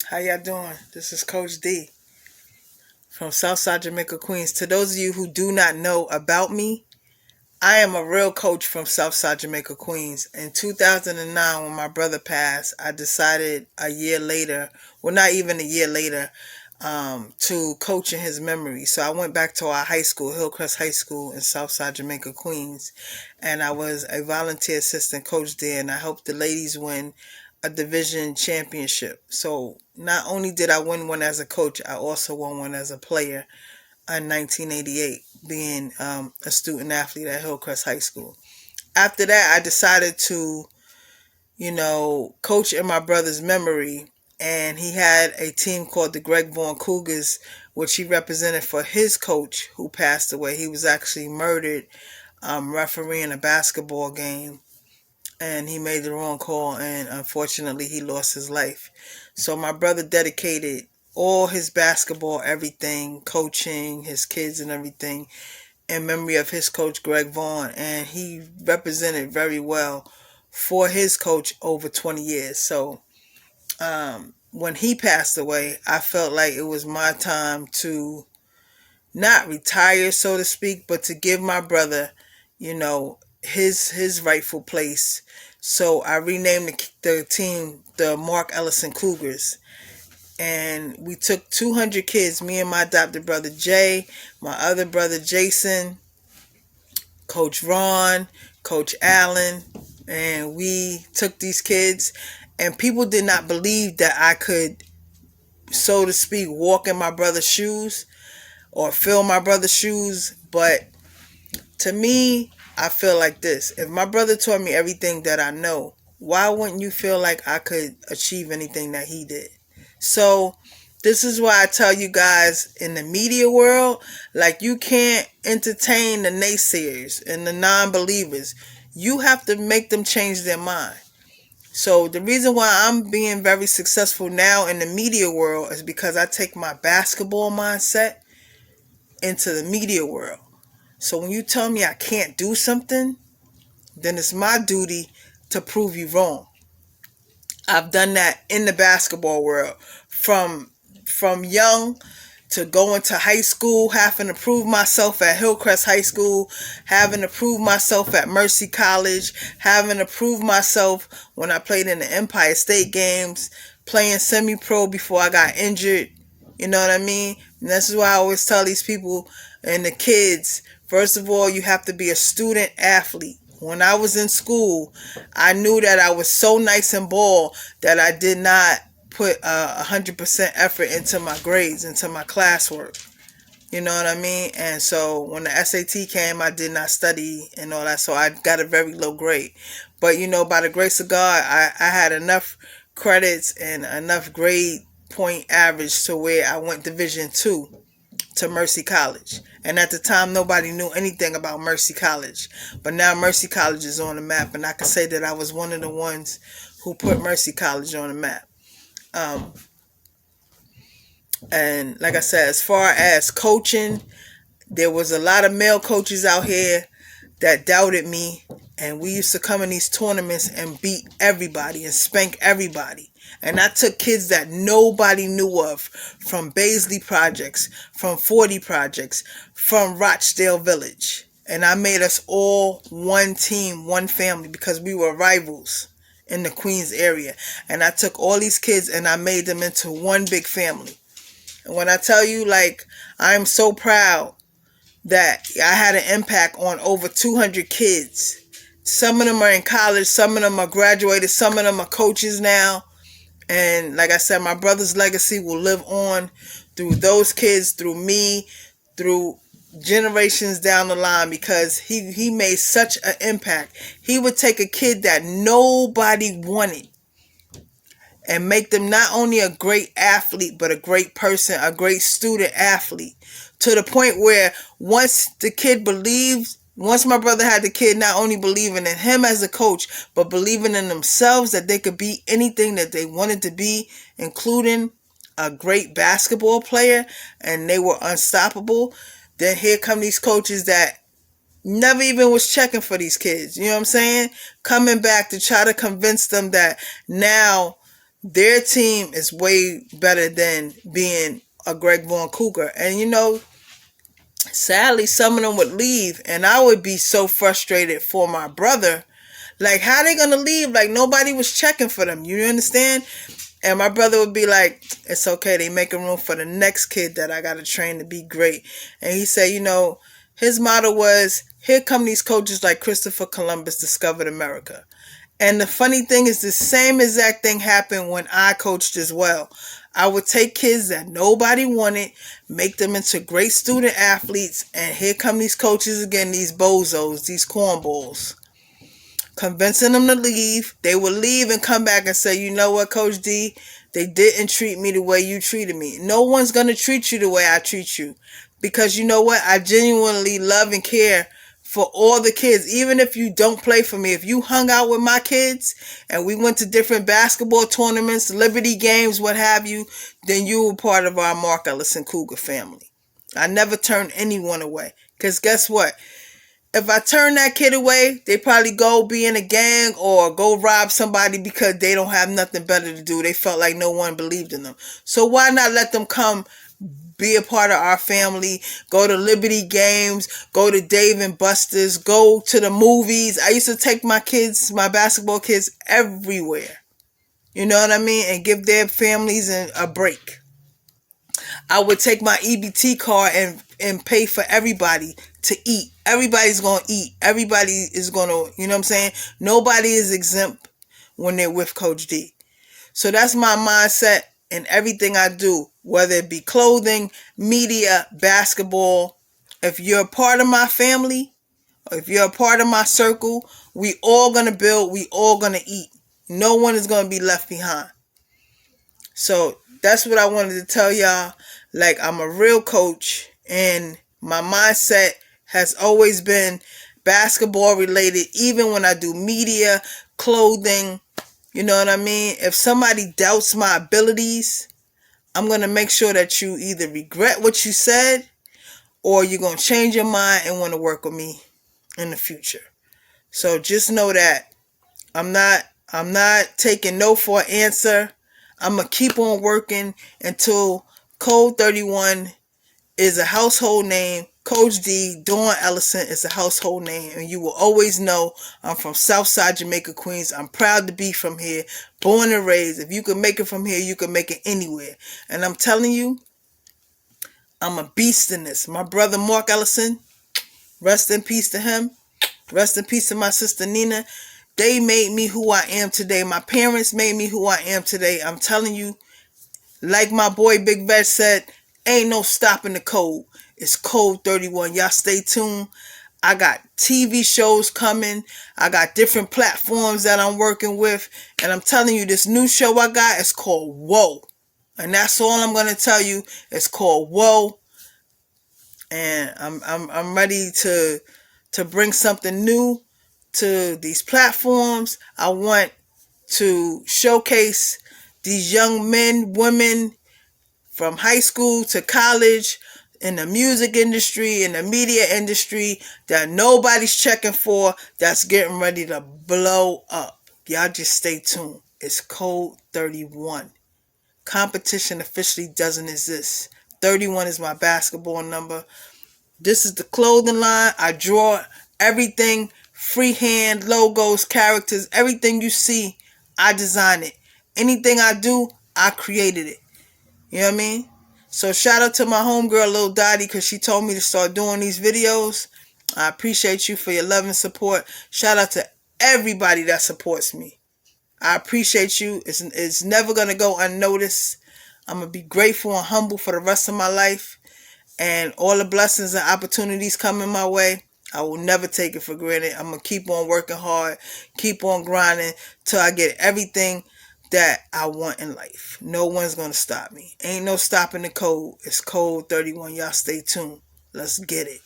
How y'all doing? This is Coach D from Southside Jamaica, Queens. To those of you who do not know about me, I am a real coach from Southside Jamaica, Queens. In 2009, when my brother passed, I decided a year later, well, not even a year later, to coach in his memory. So I went back to our high school, Hillcrest High School in Southside Jamaica, Queens, and I was a volunteer assistant coach there, and I helped the ladies win a division championship. So not only did I win one as a coach, I also won one as a player in 1988, being a student athlete at Hillcrest High School. After that, I decided to, coach in my brother's memory, and he had a team called the Greg Vaughn Cougars, which he represented for his coach who passed away. He was actually murdered refereeing a basketball game, and he made the wrong call, and unfortunately he lost his life. So my brother dedicated all his basketball, everything, coaching, his kids and everything, in memory of his coach Greg Vaughn, and he represented very well for his coach over 20 years. So when he passed away, I felt like it was my time to not retire, so to speak, but to give my brother, his rightful place. So I renamed the team the Marc Ellison Cougars. And we took 200 kids, me and my adopted brother Jay, my other brother Jason, Coach Ron, Coach Allen, and we took these kids, and people did not believe that I could, so to speak, walk in my brother's shoes or fill my brother's shoes. But to me, I feel like this. If my brother taught me everything that I know, why wouldn't you feel like I could achieve anything that he did? So this is why I tell you guys, in the media world, like, you can't entertain the naysayers and the non-believers. You have to make them change their mind. So the reason why I'm being very successful now in the media world is because I take my basketball mindset into the media world. So when you tell me I can't do something, then it's my duty to prove you wrong. I've done that in the basketball world, from young to going to high school, having to prove myself at Hillcrest High School, having to prove myself at Mercy College, having to prove myself when I played in the Empire State Games, playing semi-pro before I got injured. You know what I mean? And this is why I always tell these people and the kids, first of all, you have to be a student athlete. When I was in school, I knew that I was so nice in ball that I did not put 100% effort into my grades, into my classwork. You know what I mean? And so when the SAT came, I did not study and all that, so I got a very low grade. But, by the grace of God, I had enough credits and enough grade point average to where I went Division II to Mercy College. And at the time, nobody knew anything about Mercy College. But now Mercy College is on the map, and I can say that I was one of the ones who put Mercy College on the map. And like I said, as far as coaching, there was a lot of male coaches out here that doubted me, and we used to come in these tournaments and beat everybody and spank everybody. And I took kids that nobody knew of, from Baisley Projects, from 40 Projects, from Rochdale Village. And I made us all one team, one family, because we were rivals in the Queens area. And I took all these kids and I made them into one big family. And when I tell you, like, I'm so proud that I had an impact on over 200 kids. Some of them are in college, some of them are graduated, some of them are coaches now. And like I said, my brother's legacy will live on through those kids, through me, through generations down the line, because he made such an impact. He would take a kid that nobody wanted and make them not only a great athlete, but a great person, a great student athlete, to the point where once my brother had the kid not only believing in him as a coach, but believing in themselves that they could be anything that they wanted to be, including a great basketball player, and they were unstoppable. Then here come these coaches that never even was checking for these kids. You know what I'm saying? Coming back to try to convince them that now their team is way better than being a Greg Vaughn Cougar. And sadly, some of them would leave, and I would be so frustrated for my brother. Like, how they gonna leave? Like, nobody was checking for them. You understand? And my brother would be like, it's okay. They making room for the next kid that I got to train to be great. And he said, his motto was, here come these coaches like Christopher Columbus discovered America. And the funny thing is, the same exact thing happened when I coached as well. I would take kids that nobody wanted, make them into great student athletes, and here come these coaches again, these bozos, these cornballs, convincing them to leave. They would leave and come back and say, you know what, Coach D, they didn't treat me the way you treated me. No one's going to treat you the way I treat you. Because you know what? I genuinely love and care for all the kids. Even if you don't play for me, if you hung out with my kids and we went to different basketball tournaments, Liberty games, what have you, then you were part of our Marc Ellison Cougar family. I never turned anyone away. Because guess what? If I turn that kid away, they probably go be in a gang or go rob somebody because they don't have nothing better to do. They felt like no one believed in them. So why not let them come be a part of our family, go to Liberty games, go to Dave and Buster's, go to the movies. I used to take my kids, my basketball kids, everywhere. You know what I mean? And give their families a break. I would take my EBT card and pay for everybody to eat. Everybody's going to eat. Everybody is going to, you know what I'm saying? Nobody is exempt when they're with Coach D. So that's my mindset in everything I do, whether it be clothing, media, basketball. If you're a part of my family, or if you're a part of my circle, we all going to build, we all going to eat. No one is going to be left behind. So that's what I wanted to tell y'all. Like, I'm a real coach, and my mindset has always been basketball related, even when I do media, clothing. You know what I mean? If somebody doubts my abilities, I'm going to make sure that you either regret what you said or you're going to change your mind and want to work with me in the future. So just know that I'm not taking no for an answer. I'm going to keep on working until Code 31 is a household name. Coach D, Dawn Ellison is a household name. And you will always know I'm from Southside Jamaica, Queens. I'm proud to be from here. Born and raised. If you can make it from here, you can make it anywhere. And I'm telling you, I'm a beast in this. My brother Marc Ellison, rest in peace to him. Rest in peace to my sister Nina. They made me who I am today. My parents made me who I am today. I'm telling you, like my boy Big Veg said, ain't no stopping the code. It's Code 31. Y'all stay tuned. I got TV shows coming. I got different platforms that I'm working with. And I'm telling you, this new show I got is called Whoa. And that's all I'm going to tell you. It's called Whoa. And I'm ready to bring something new to these platforms. I want to showcase these young men, women, from high school to college, in the music industry, in the media industry, that nobody's checking for, that's getting ready to blow up. Y'all just stay tuned. It's Code 31. Competition officially doesn't exist. 31 is my basketball number. This is the clothing line. I draw everything, freehand, logos, characters, everything you see, I design it. Anything I do, I created it. You know what I mean? So shout out to my homegirl, Lil Dottie, because she told me to start doing these videos. I appreciate you for your love and support. Shout out to everybody that supports me. I appreciate you. It's never going to go unnoticed. I'm going to be grateful and humble for the rest of my life. And all the blessings and opportunities coming my way, I will never take it for granted. I'm going to keep on working hard, keep on grinding till I get everything that I want in life. No one's going to stop me. Ain't no stopping the code. It's Code 31. Y'all stay tuned. Let's get it.